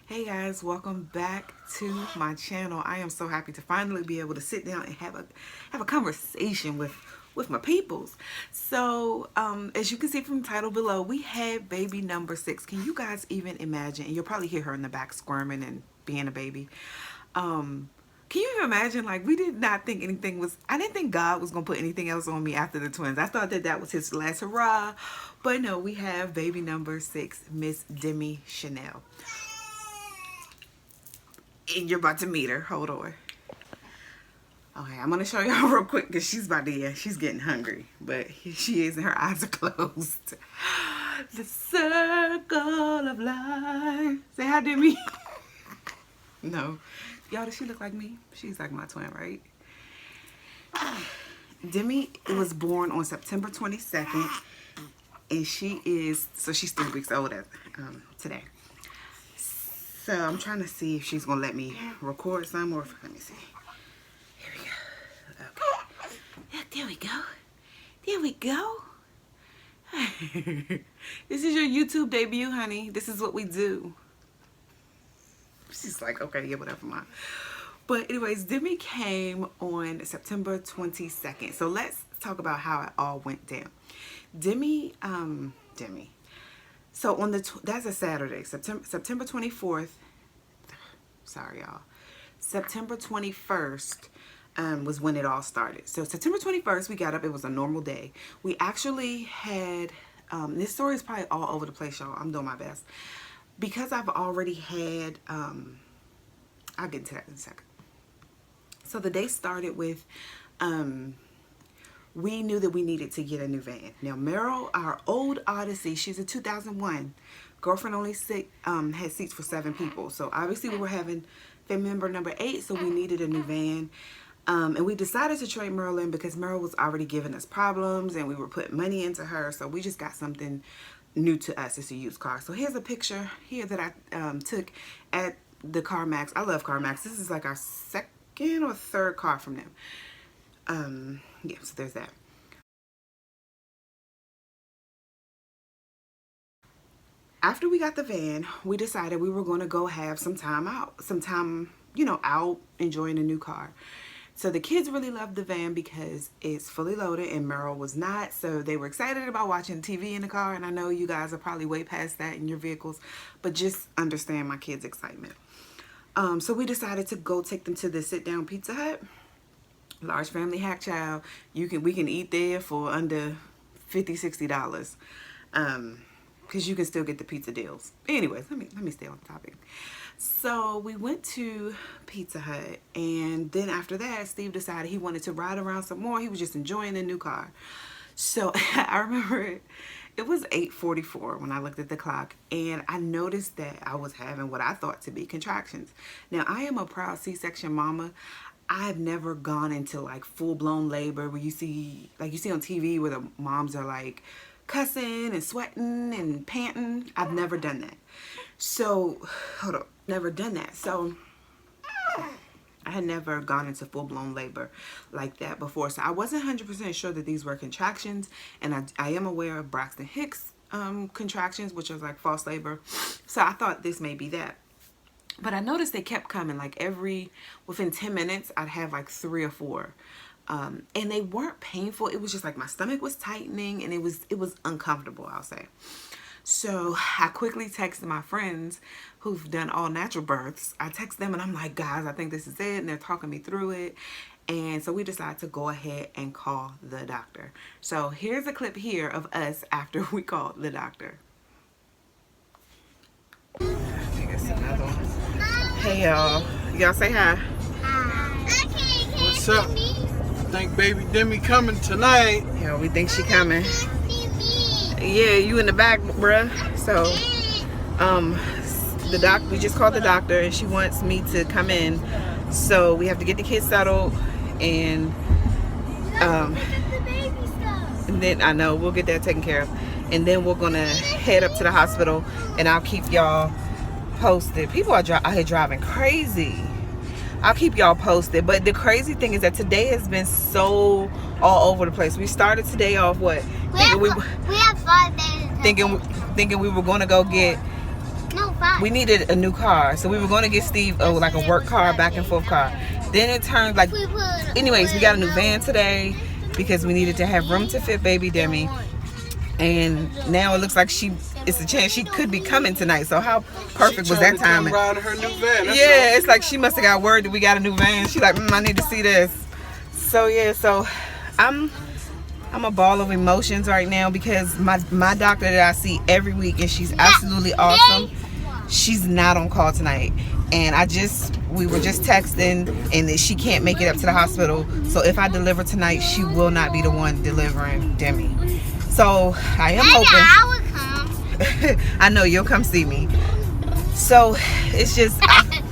Hey guys, welcome back to my channel. I am so happy to finally be able to sit down and have a conversation with my peoples. So as you can see from the title below, we had baby number 6. Can you guys even imagine? And you'll probably hear her in the back squirming and being a baby. Can you even imagine? Like, we did not think anything was, I didn't think God was going to put anything else on me after the twins. I thought that was his last hurrah. But no, we have baby number 6, Miss Demi Chanel. And you're about to meet her. Hold on. Okay, I'm going to show y'all real quick because she's about to, yeah, she's getting hungry. But here she is and her eyes are closed. The circle of life. Say hi, Demi. No. Y'all, does she look like me? She's like my twin, right? Demi was born on September 22nd. And she's 3 weeks old today. So I'm trying to see if she's going to let me record some or let me see. Here we go. Okay. Yeah, there we go. There we go. This is your YouTube debut, honey. This is what we do. She's like, okay, yeah, whatever, Mom. But anyways, Demi came on September 22nd. So let's talk about how it all went down. Demi. So on that's a Saturday, September 24th. Sorry, y'all. September 21st was when it all started. So September 21st, we got up. It was a normal day. We actually had, this story is probably all over the place, y'all. I'm doing my best. Because I've already had, I'll get into that in a second. So the day started with, we knew that we needed to get a new van. Now, Meryl, our old Odyssey, she's a 2001. Girlfriend only had seats for 7 people. So obviously we were having family member number 8, so we needed a new van. And we decided to trade Meryl in because Meryl was already giving us problems and we were putting money into her. So we just got something new to us. It's a used car. So here's a picture here that I took at the CarMax. I love CarMax. This is like our second or third car from them. Yeah, so there's that. After we got the van, we decided we were going to go have some time out, out enjoying a new car. So the kids really loved the van because it's fully loaded and Meryl was not. So they were excited about watching TV in the car. And I know you guys are probably way past that in your vehicles, but just understand my kids' excitement. So we decided to go take them to the sit-down Pizza Hut. Large family hack child. We can eat there for under $50-$60. Because you can still get the pizza deals. Anyways, let me stay on the topic. So we went to Pizza Hut, and then after that, Steve decided he wanted to ride around some more. He was just enjoying the new car. So I remember it was 8:44 when I looked at the clock, and I noticed that I was having what I thought to be contractions. Now, I am a proud C-section mama. I've never gone into like full-blown labor where you see on TV where the moms are like cussing and sweating and panting. I've never done that. So, hold up, never done that. So, I had never gone into full-blown labor like that before. So, I wasn't 100% sure that these were contractions. And I am aware of Braxton Hicks contractions, which is like false labor. So, I thought this may be that. But I noticed they kept coming, like within 10 minutes, I'd have like 3 or 4. And they weren't painful. It was just like my stomach was tightening and it was uncomfortable, I'll say. So I quickly texted my friends who've done all natural births. I text them and I'm like, guys, I think this is it. And they're talking me through it. And so we decided to go ahead and call the doctor. So here's a clip here of us after we called the doctor. I think it's another one. Hey y'all. Y'all say hi. What's up? I think baby Demi coming tonight. Yeah, we think she coming. Yeah, you in the back, bruh. So, we just called the doctor and she wants me to come in. So we have to get the kids settled and then I know we'll get that taken care of. And then we're gonna head up to the hospital and I'll keep y'all posted. People are out here driving crazy. I'll keep y'all posted. But the crazy thing is that today has been so all over the place. We started today off we have 5 days. thinking we were going to go get... No, we needed a new car. So we were going to get Steve like a work car, back and forth car. Then it turned like, anyways, we got a new van today because we needed to have room to fit baby Demi. And now it looks like it's a chance she could be coming tonight. So how perfect was that timing? Her new van. Yeah, it's like she must have got word that we got a new van. She like, I need to see this. So yeah, so I'm a ball of emotions right now because my doctor that I see every week, and she's absolutely awesome, she's not on call tonight. And we were just texting, and that she can't make it up to the hospital. So if I deliver tonight, she will not be the one delivering Demi. So I am hoping. I will come. I know you'll come see me. So it's just,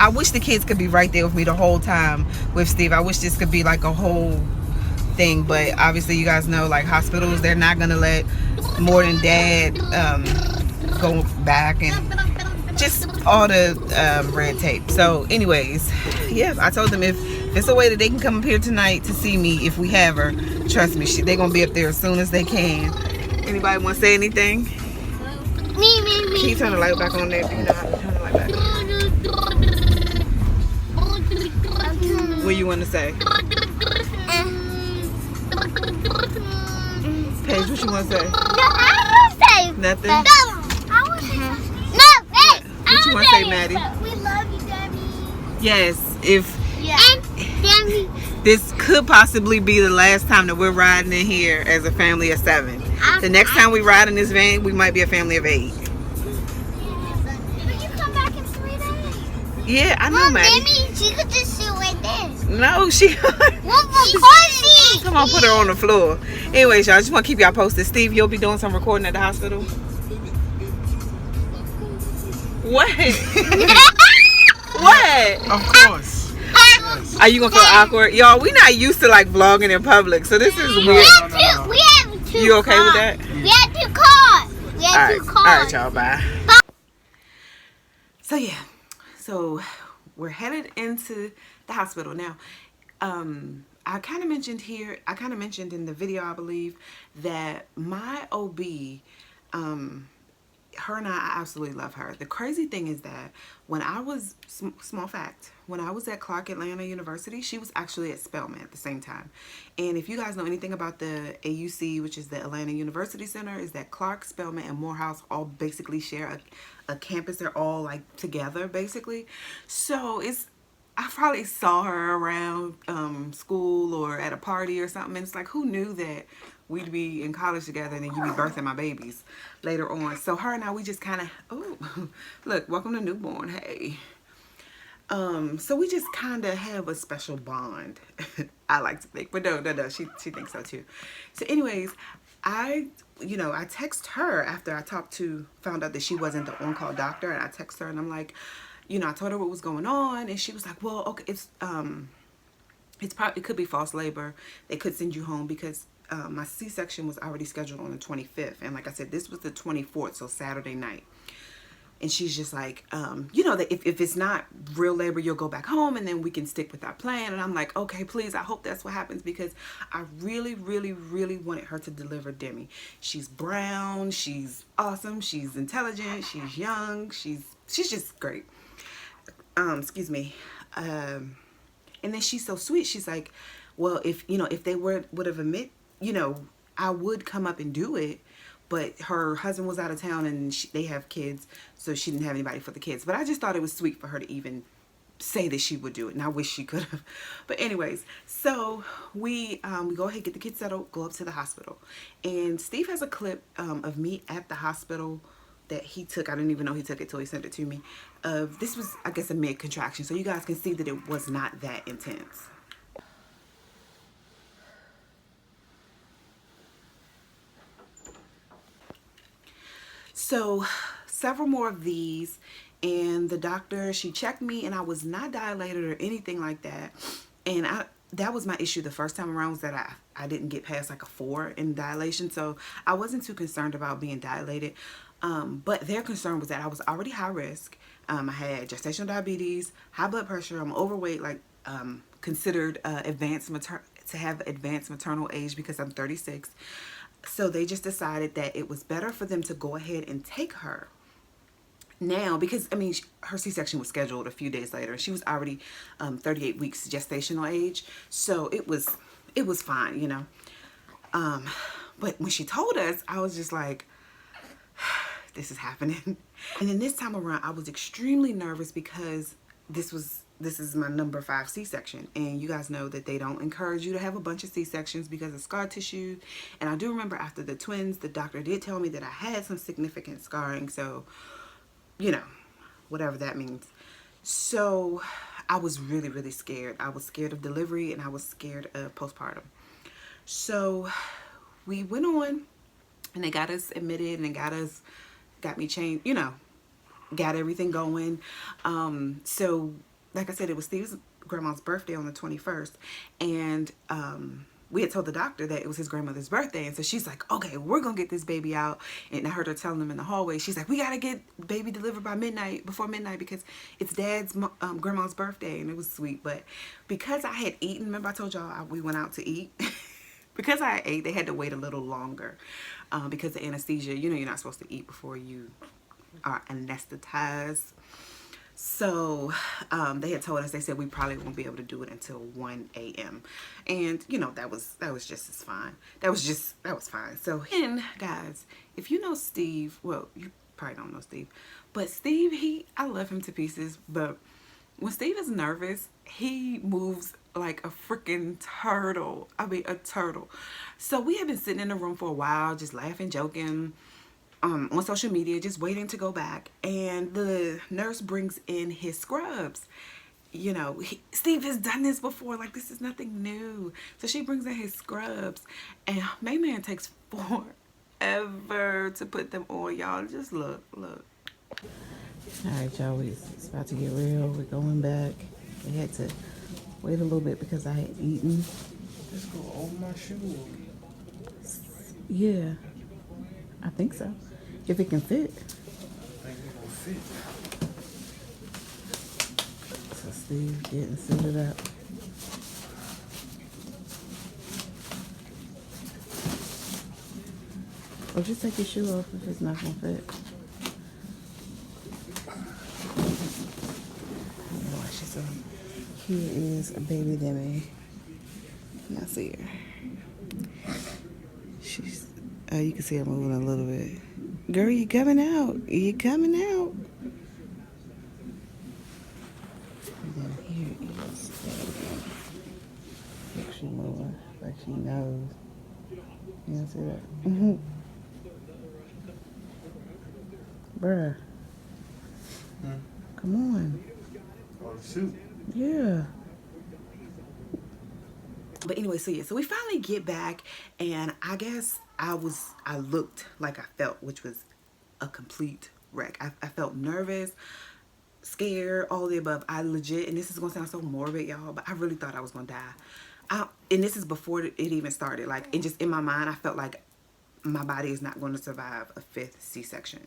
I wish the kids could be right there with me the whole time with Steve. I wish this could be like a whole thing, but obviously you guys know, like, hospitals, they're not gonna let more than dad go back, and just all the red tape. So anyways, yeah, I told them if it's a way that they can come up here tonight to see me if we have her, trust me, they're gonna be up there as soon as they can. Anybody want to say anything? Me. Can you turn the light back on there? Do you know how to turn the light back? What you want to say? Paige, what you want to say? No, I will say. Nothing? No, I will say. No, hey, What you want to say, Maddie? We love you, Demi. Yes, if And Demi. this could possibly be the last time that we're riding in here as a family of 7. The next time we ride in this van, we might be a family of 8. But you come back in 3 days. Yeah, I know, Well, Maddie. Demi, she could just sit right there. No, she. Well, of course Come on, put her on the floor. Anyways, y'all, I just want to keep y'all posted. Steve, you'll be doing some recording at the hospital. What? What? Of course. Are you gonna feel awkward, y'all? We not used to like vlogging in public, so this is weird. We have two You okay cars. with that? We have 2 cars. We have 2 cars. All right, y'all. Bye. So yeah, so we're headed into the hospital now. I kind of mentioned in the video, I believe, that my OB, her and I absolutely love her. The crazy thing is that when I was, small fact, when I was at Clark Atlanta University, she was actually at Spelman at the same time. And if you guys know anything about the AUC, which is the Atlanta University Center, is that Clark, Spelman, and Morehouse all basically share a campus. They're all like together basically. So I probably saw her around school or at a party or something, and it's like, who knew that we'd be in college together and then you'd be birthing my babies later on. So her and I, we just kind of, oh, look, welcome to newborn, hey. So we just kind of have a special bond. I like to think, but no, she thinks so too. So anyways, I text her after I found out that she wasn't the on-call doctor, and I text her and I'm like, I told her what was going on, and she was like, well, okay, it could be false labor. They could send you home because my C-section was already scheduled on the 25th. And like I said, this was the 24th, so Saturday night. And she's just like, that if it's not real labor, you'll go back home and then we can stick with our plan. And I'm like, okay, please, I hope that's what happens, because I really, really, really wanted her to deliver Demi. She's brown, she's awesome, she's intelligent, she's young, she's just great. Excuse me. And then she's so sweet. She's like, well, if they would have admit, I would come up and do it, but her husband was out of town and they have kids, so she didn't have anybody for the kids. But I just thought it was sweet for her to even say that she would do it, and I wish she could have. But anyways, so we go ahead, get the kids settled, go up to the hospital, and Steve has a clip of me at the hospital that he took. I didn't even know he took it till he sent it to me. This was, I guess, a mid-contraction, so you guys can see that it was not that intense. So several more of these, and the doctor, she checked me, and I was not dilated or anything like that. And that was my issue the first time around, was that I didn't get past like a 4 in dilation, so I wasn't too concerned about being dilated. But their concern was that I was already high risk. I had gestational diabetes, high blood pressure, I'm overweight, like considered advanced maternal age because I'm 36. So they just decided that it was better for them to go ahead and take her now, because I mean, her C-section was scheduled a few days later. She was already 38 weeks gestational age, so it was fine, you know. But when she told us, I was just like, this is happening. And then this time around, I was extremely nervous because this is my number 5 C-section, and you guys know that they don't encourage you to have a bunch of C-sections because of scar tissue. And I do remember after the twins, the doctor did tell me that I had some significant scarring, so you know, whatever that means. So I was really, really scared. I was scared of delivery, and I was scared of postpartum. So we went on, and they got us admitted, and got me changed, you know, got everything going. So like I said, it was Steve's grandma's birthday on the 21st, and we had told the doctor that it was his grandmother's birthday, and so she's like, okay, we're gonna get this baby out. And I heard her telling them in the hallway, she's like, we gotta get baby delivered by midnight, before midnight, because it's dad's grandma's birthday. And it was sweet. But because I had eaten, remember I told y'all we went out to eat. Because I ate, they had to wait a little longer because of anesthesia. You know, you're not supposed to eat before you are anesthetized. So they had told us, they said we probably won't be able to do it until 1 a.m. And you know, that was just as fine. That was fine. So and guys, if you know Steve, well, you probably don't know Steve, but Steve, I love him to pieces, but when Steve is nervous, he moves like a freaking turtle. I mean, a turtle. So we have been sitting in the room for a while, just laughing, joking, on social media, just waiting to go back. And the nurse brings in his scrubs. You know, Steve has done this before. Like, this is nothing new. So she brings in his scrubs, and my man takes forever to put them on. Y'all, just look. All right, y'all, it's about to get real. We're going back. We had to wait a little bit because I had eaten. Let's go over my shoe. Yeah, I think so. If it can fit. I think it will fit. So Steve getting suited up. Or just take your shoe off if it's not gonna fit. So here is a baby Demi. Now see her. She's you can see her moving a little bit. Girl, you coming out. You coming out. And then here is baby. Look, she moving like she knows. You see that? Bruh. Come on. Oh, the suit. Yeah. But anyway, so yeah, so we finally get back, and I guess I looked like I felt, which was a complete wreck. I felt nervous, scared, all the above. I legit, and this is gonna sound so morbid, y'all, but I really thought I was gonna die. And this is before it even started. Like, and just in my mind, I felt like my body is not going to survive a 5th C-section.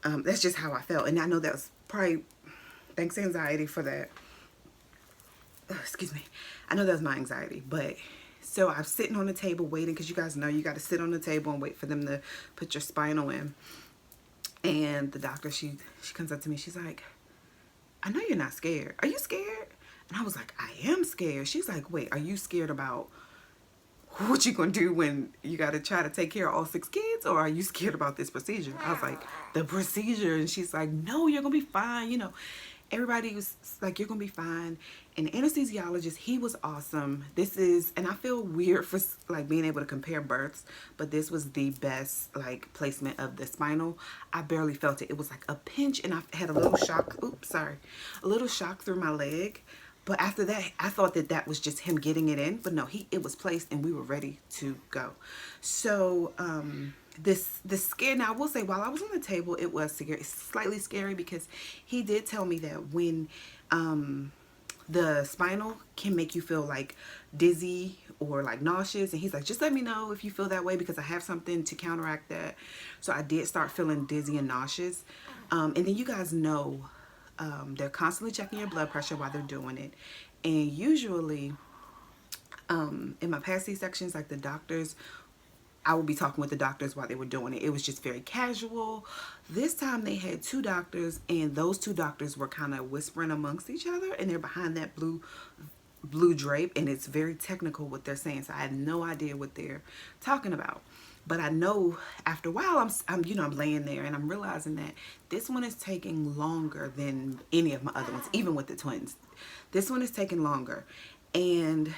That's just how I felt, and I know that was probably thanks to anxiety for that. Excuse me. I know that was my anxiety, but so I'm sitting on the table waiting, because you guys know you got to sit on the table and wait for them to put your spinal in. And the doctor, she comes up to me. She's like, I know you're not scared. Are you scared? And I was like, I am scared. She's like, wait, are you scared about what you gonna do when you gotta try to take care of all 6 kids, or are you scared about this procedure? I was like, the procedure. And she's like, no, you're gonna be fine. You know, everybody was like, you're gonna be fine. And the anesthesiologist, he was awesome. This is, and I feel weird for like being able to compare births, but this was the best like placement of the spinal. I barely felt it. It was like a pinch, and I had a little shock. Oops, sorry, a little shock through my leg. But after that, I thought that was just him getting it in. But no, it was placed, and we were ready to go. So this scare. Now I will say, while I was on the table, it was slightly scary, because he did tell me that when the spinal can make you feel like dizzy or like nauseous, and he's like, just let me know if you feel that way, because I have something to counteract that. So I did start feeling dizzy and nauseous, and then you guys know. They're constantly checking your blood pressure while they're doing it. And usually, in my past C-sections, like the doctors, I would be talking with the doctors while they were doing it. It was just very casual. This time they had 2 doctors, and those 2 doctors were kind of whispering amongst each other, and they're behind that blue drape, and it's very technical what they're saying, so I had no idea what they're talking about. But I know after a while I'm laying there and I'm realizing that this one is taking longer than any of my other ones, even with the twins. This one is taking longer, and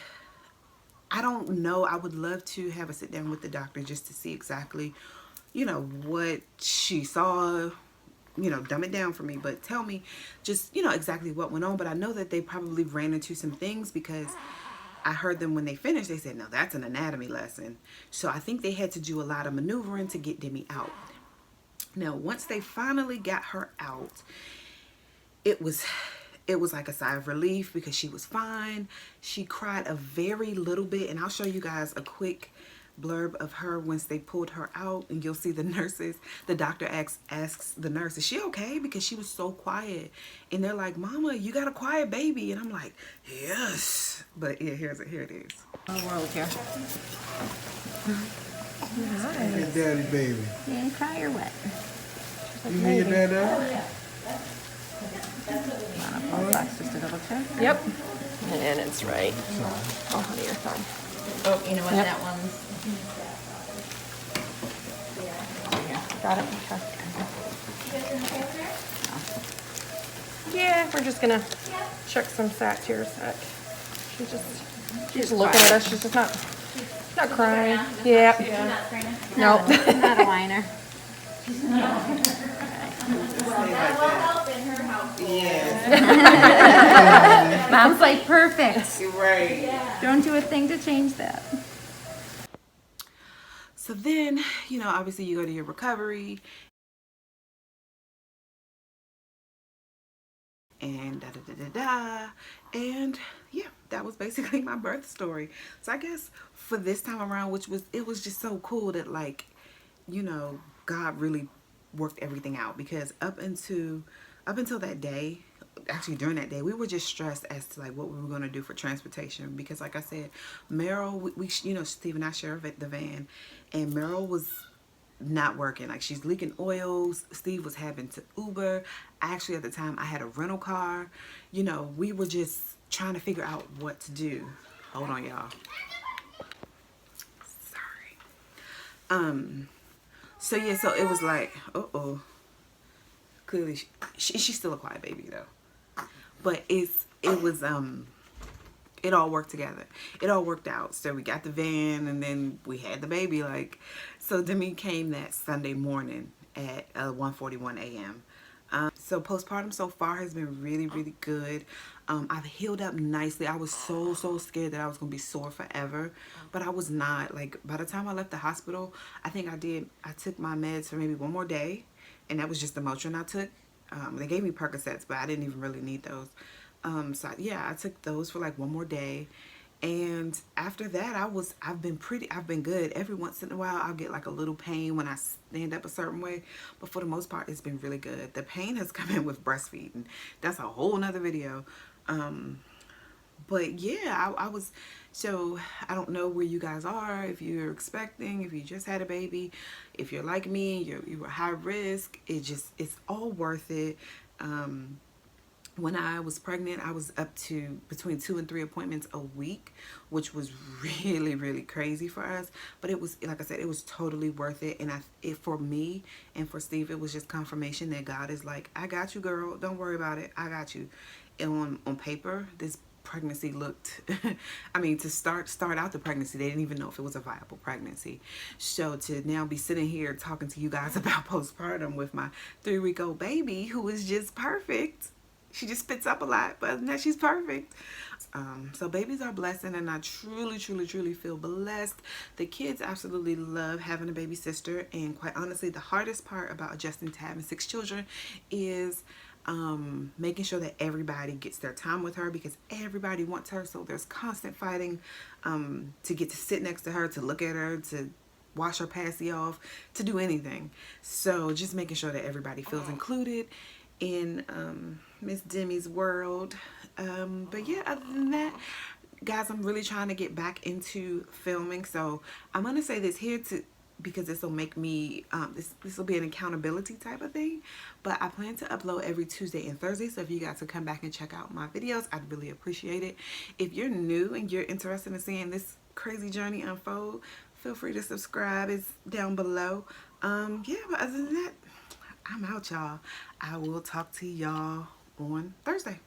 I don't know, I would love to have a sit down with the doctor just to see exactly, what she saw, dumb it down for me, but tell me just, exactly what went on. But I know that they probably ran into some things, because I heard them when they finished, they said, no, that's an anatomy lesson. So I think they had to do a lot of maneuvering to get Demi out. Now, once they finally got her out, it was like a sigh of relief, because she was fine. She cried a very little bit, and I'll show you guys a quick blurb of her once they pulled her out, and you'll see the nurses. The doctor asks the nurse, is she okay? Because she was so quiet, and they're like, Mama, you got a quiet baby. And I'm like, yes. But yeah, here it is. Oh, world here. Hey, daddy, baby. You ain't cry or what? You hear your dad out? Just to double check. Yep. And it's right. Oh, honey, your thumb. Oh, you know what? Yep. That one's. Got it. Okay. Yeah, we're just gonna check some sacks here a sec. She's looking at us. She's just not crying. Yeah. No. Not a whiner. Mom's like, perfect. Right. Don't do a thing to change that. So then, obviously you go to your recovery, and and yeah, that was basically my birth story. So I guess for this time around, it was just so cool that, like, God really worked everything out, because up until that day, actually during that day, we were just stressed as to like what we were going to do for transportation, because like I said, Meryl, we Steve and I share the van, and Meryl was not working. Like, she's leaking oils. Steve was having to Uber. Actually, at the time, I had a rental car. We were just trying to figure out what to do. Hold on, y'all. Sorry. So yeah, so it was like, clearly she's still a quiet baby though, but it all worked together. It all worked out. So we got the van, and then we had the baby. Like, so Demi came that Sunday morning at 1:41 a.m. So postpartum so far has been really, really good. I've healed up nicely. I was so scared that I was going to be sore forever, but I was not. Like, by the time I left the hospital, I think I took my meds for maybe one more day, and that was just the Motrin I took. They gave me Percocets, but I didn't even really need those. So yeah, I took those for like one more day. And after that, I've been good. Every once in a while, I'll get like a little pain when I stand up a certain way, but for the most part, it's been really good. The pain has come in with breastfeeding. That's a whole nother video. But yeah, so I don't know where you guys are, if you're expecting, if you just had a baby, if you're like me, you were high risk. It's all worth it. When I was pregnant, I was up to between 2 and 3 appointments a week, which was really, really crazy for us. But it was, like I said, it was totally worth it. And for me and for Steve, it was just confirmation that God is like, I got you, girl. Don't worry about it. I got you. And on paper, this pregnancy looked, I mean, to start out the pregnancy, they didn't even know if it was a viable pregnancy. So to now be sitting here talking to you guys about postpartum with my 3-week-old baby, who is just perfect. She just spits up a lot, but other than that, she's perfect. So babies are a blessing, and I truly feel blessed. The kids absolutely love having a baby sister, and quite honestly, the hardest part about adjusting to having 6 children is making sure that everybody gets their time with her, because everybody wants her. So there's constant fighting to get to sit next to her, to look at her, to wash her passy off, to do anything. So just making sure that everybody feels included in Miss Demi's world. But yeah, other than that, guys, I'm really trying to get back into filming. So I'm gonna say this here because this will make me, this will be an accountability type of thing. But I plan to upload every Tuesday and Thursday. So if you guys would come back and check out my videos, I'd really appreciate it. If you're new and you're interested in seeing this crazy journey unfold, feel free to subscribe. It's down below. Yeah, but other than that, I'm out, y'all. I will talk to y'all on Thursday.